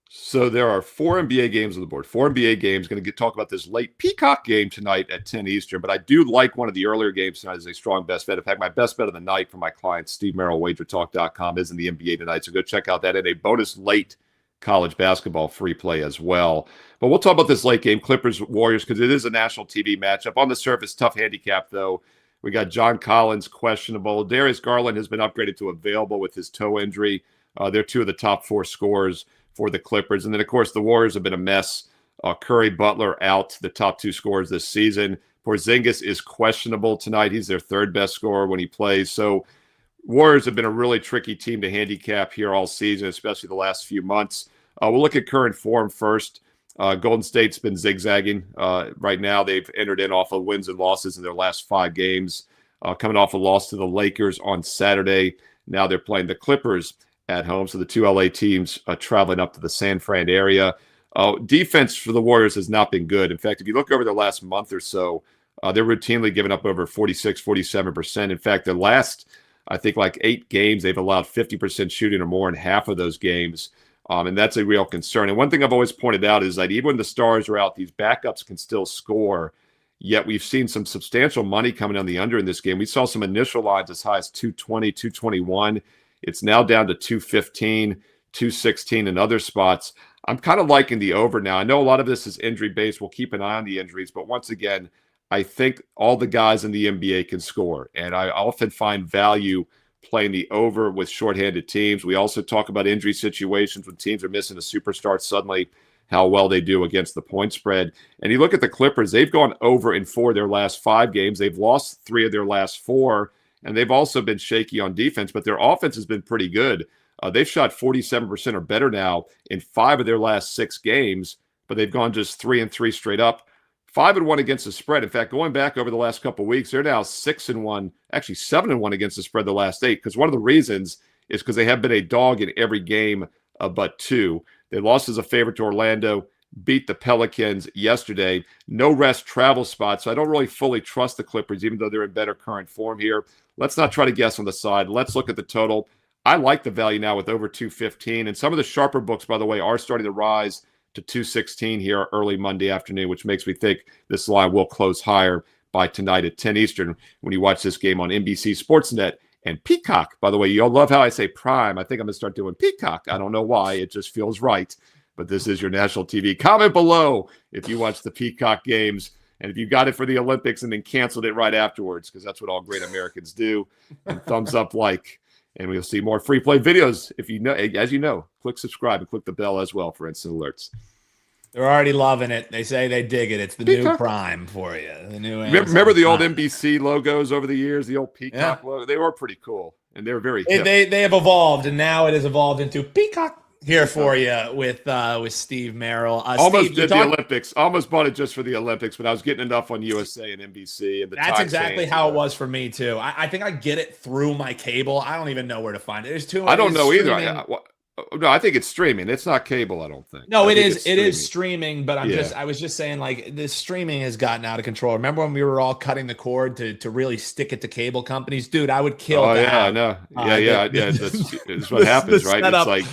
So there are 4 NBA games on the board. 4 NBA games. Going to talk about this late Peacock game tonight at 10 Eastern. But I do like one of the earlier games tonight as a strong best bet. In fact, my best bet of the night for my client, Steve Merril, WagerTalk.com, is in the NBA tonight. So go check out that, and a bonus late college basketball free play as well. But we'll talk about this late game, Clippers Warriors, because it is a national TV matchup. On the surface, tough handicap, though. We got John Collins questionable. Darius Garland has been upgraded to available with his toe injury. They're 2 of the top 4 scorers for the Clippers. And then, of course, the Warriors have been a mess. Curry, Butler out, the top 2 scorers this season. Porzingis is questionable tonight. He's their 3rd best scorer when he plays. So Warriors have been a really tricky team to handicap here all season, especially the last few months. We'll look at current form first. Golden State's been zigzagging right now. They've entered in off of wins and losses in their last 5 games, coming off a loss to the Lakers on Saturday. Now they're playing the Clippers at home. So the 2 LA teams traveling up to the San Fran area. Defense for the Warriors has not been good. In fact, if you look over the last month or so, they're routinely giving up over 46, 47%. In fact, the last I think like 8 games, they've allowed 50% shooting or more in half of those games. And that's a real concern. And one thing I've always pointed out is that even when the stars are out, these backups can still score. Yet we've seen some substantial money coming on the under in this game. We saw some initial lines as high as 220, 221. It's now down to 215, 216 in other spots. I'm kind of liking the over now. I know a lot of this is injury-based. We'll keep an eye on the injuries. But once again, I think all the guys in the NBA can score. And I often find value playing the over with shorthanded teams. We also talk about injury situations when teams are missing a superstar suddenly, how well they do against the point spread. And you look at the Clippers, they've gone over in 4 of their last 5 games. They've lost 3 of their last 4, and they've also been shaky on defense, but their offense has been pretty good. They've shot 47% or better now in 5 of their last 6 games, but they've gone just 3-3 straight up. 5-1 against the spread. In fact, going back over the last couple of weeks, they're now 6-1, actually 7-1 against the spread the last 8. Because one of the reasons is because they have been a dog in every game but 2. They lost as a favorite to Orlando, beat the Pelicans yesterday. No rest travel spot, so I don't really fully trust the Clippers, even though they're in better current form here. Let's not try to guess on the side. Let's look at the total. I like the value now with over 215, and some of the sharper books, by the way, are starting to rise to 216 here early Monday afternoon, which makes me think this line will close higher by tonight at 10 Eastern when you watch this game on NBC Sportsnet and Peacock. By the way, you'll love how I say Prime. I think I'm going to start doing Peacock. I don't know why. It just feels right. But this is your national TV. Comment below if you watch the Peacock games and if you got it for the Olympics and then canceled it right afterwards, because that's what all great Americans do. And thumbs up, like. And we'll see more free play videos. If you know, as you know, click subscribe and click the bell as well for instant alerts. They're already loving it. They say they dig it. It's the new Prime for you. The new. Remember the old NBC logos over the years, the old Peacock logo? They were pretty cool, and they were very hip. They have evolved, and now it has evolved into Peacock here for you with Steve Merril. Almost Steve, did the Olympics. Almost bought it just for the Olympics, but I was getting enough on USA and NBC. And that's exactly how it was for me too. I think I get it through my cable. I don't even know where to find it. There's too much. I don't know either. No, I think it's streaming. It's not cable, I don't think. No, it is. It is streaming, but I was just saying, like, this streaming has gotten out of control. Remember when we were all cutting the cord to really stick it to cable companies? Dude, I would kill. Oh, yeah, I know. Yeah. That's what happens, right? It's like.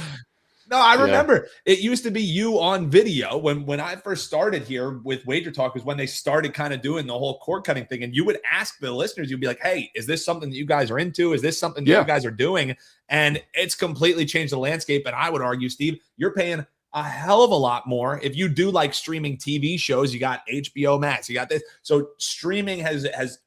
No, I remember it used to be you on video when I first started here with WagerTalk was when they started kind of doing the whole cord cutting thing. And you would ask the listeners, you'd be like, hey, is this something that you guys are into? Is this something that you guys are doing? And it's completely changed the landscape. And I would argue, Steve, you're paying a hell of a lot more. If you do like streaming TV shows, you got HBO Max, you got this. So streaming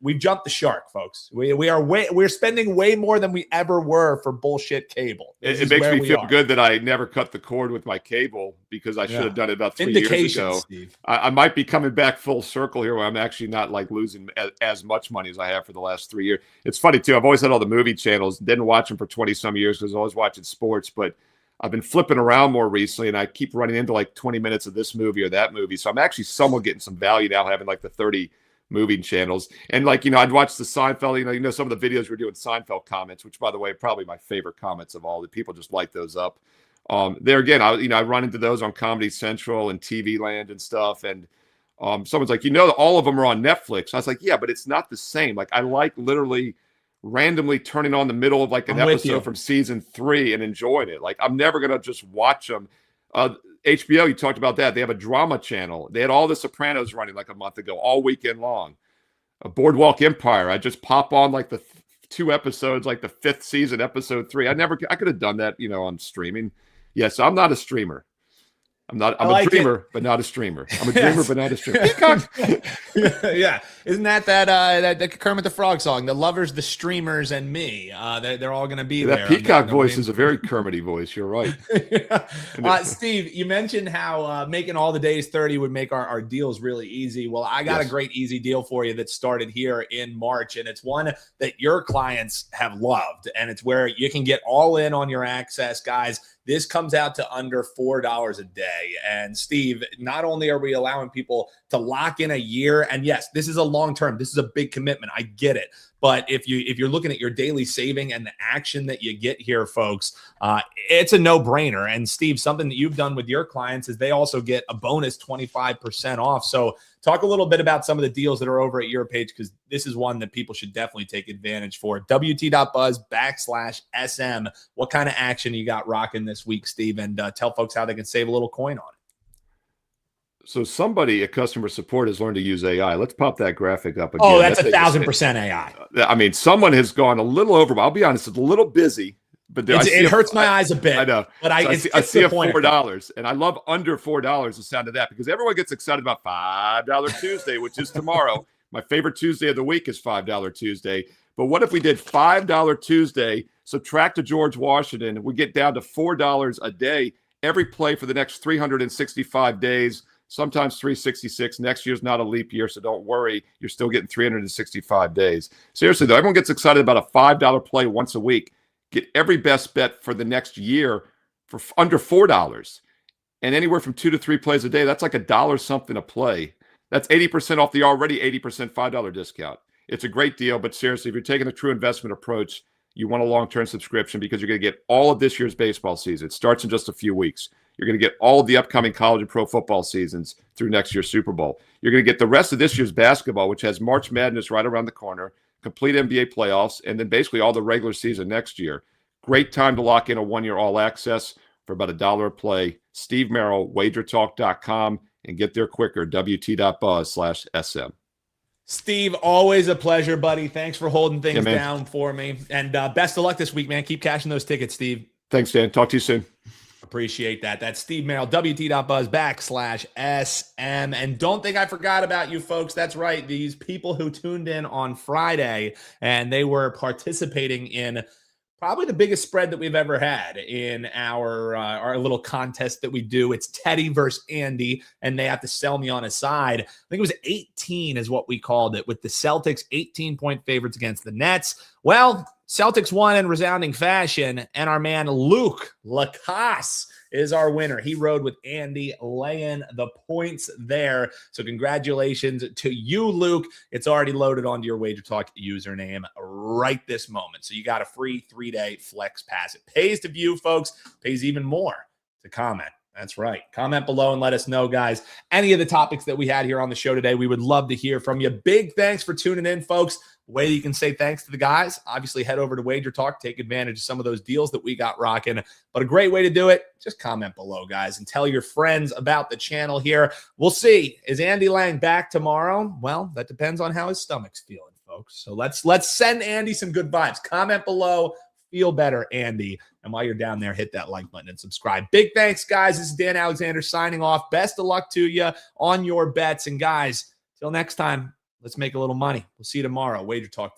we've jumped the shark, folks. We're spending way more than we ever were for bullshit cable. It makes me feel good that I never cut the cord with my cable because I should have done it about 3 years ago. I might be coming back full circle here where I'm actually not like losing as much money as I have for the last 3 years. It's funny too. I've always had all the movie channels, didn't watch them for 20 some years because I was watching sports, but I've been flipping around more recently, and I keep running into like 20 minutes of this movie or that movie. So I'm actually somewhat getting some value now having like the 30 moving channels. And like, I'd watch the Seinfeld, some of the videos we're doing Seinfeld comments, which by the way, probably my favorite comments of all. The people just light those up. There again, I run into those on Comedy Central and TV Land and stuff. And someone's like, all of them are on Netflix. I was like, yeah, but it's not the same. Like I like literally randomly turning on the middle of like an episode from season 3 and enjoying it. Like I'm never going to just watch them. HBO, you talked about that. They have a drama channel. They had all the Sopranos running like a month ago, all weekend long. A Boardwalk Empire. I just pop on like the 2 episodes, like the 5th season, episode 3. I could have done that, on streaming. Yes, I'm not a streamer. I'm a dreamer, but not a streamer. I'm a dreamer, but not a streamer. Peacock. Yeah. Isn't that Kermit the Frog song? The lovers, the streamers, and me. They're all going to be there. That Peacock voice is a very Kermity voice. You're right. Steve, you mentioned how making all the days 30 would make our deals really easy. Well, I got a great easy deal for you that started here in March, and it's one that your clients have loved, and it's where you can get all in on your access, guys. This comes out to under $4 a day. And Steve, not only are we allowing people to lock in a year, and yes, this is a long term, this is a big commitment. I get it. But if you're looking at your daily saving and the action that you get here, folks, it's a no-brainer. And Steve, something that you've done with your clients is they also get a bonus 25% off. So talk a little bit about some of the deals that are over at your page, because this is one that people should definitely take advantage for. WT.buzz/SM. What kind of action you got rocking this week, Steve? And tell folks how they can save a little coin on it. So somebody at customer support has learned to use AI. Let's pop that graphic up again. Oh, that's 1,000% AI. I mean, someone has gone a little over. I'll be honest, it's a little busy. But it hurts my eyes a bit. I know. But I see a $4, and I love under $4, the sound of that, because everyone gets excited about $5 Tuesday, which is tomorrow. My favorite Tuesday of the week is $5 Tuesday. But what if we did $5 Tuesday, subtract a George Washington, we get down to $4 a day, every play for the next 365 days, sometimes 366. Next year's not a leap year, so don't worry. You're still getting 365 days. Seriously, though, everyone gets excited about a $5 play once a week. Get every best bet for the next year for under $4. And anywhere from 2 to 3 plays a day, that's like $1 something a play. That's 80% off the already 80% $5 discount. It's a great deal, but seriously, if you're taking a true investment approach, you want a long-term subscription because you're going to get all of this year's baseball season. It starts in just a few weeks. You're going to get all of the upcoming college and pro football seasons through next year's Super Bowl. You're going to get the rest of this year's basketball, which has March Madness right around the corner, complete NBA playoffs, and then basically all the regular season next year. Great time to lock in a one-year all-access for about $1 a play. Steve Merril, WagerTalk.com, and get there quicker, WT.buzz/SM. Steve, always a pleasure, buddy. Thanks for holding things down for me. And best of luck this week, man. Keep cashing those tickets, Steve. Thanks, Dan. Talk to you soon. Appreciate that. That's Steve Merril, WT.buzz/SM. And don't think I forgot about you folks. That's right. These people who tuned in on Friday and they were participating in probably the biggest spread that we've ever had in our little contest that we do. It's Teddy versus Andy, and they have to sell me on a side. I think it was 18 is what we called it, with the Celtics 18-point favorites against the Nets. Well, Celtics won in resounding fashion, and our man Luke Lacasse is our winner. He rode with Andy, laying the points there. So congratulations to you, Luke. It's already loaded onto your WagerTalk username right this moment. So you got a free 3-day flex pass. It pays to view, folks. Pays even more to comment. That's right. Comment below and let us know, guys, any of the topics that we had here on the show today. We would love to hear from you. Big thanks for tuning in, folks. The way that you can say thanks to the guys, obviously head over to WagerTalk, take advantage of some of those deals that we got rocking. But a great way to do it, just comment below, guys, and tell your friends about the channel here. We'll see. Is Andy Lang back tomorrow? Well, that depends on how his stomach's feeling, folks. So let's send Andy some good vibes. Comment below. Feel better, Andy. And while you're down there, hit that like button and subscribe. Big thanks, guys. This is Dan Alexander signing off. Best of luck to you on your bets. And guys, till next time, let's make a little money. We'll see you tomorrow. WagerTalk Today.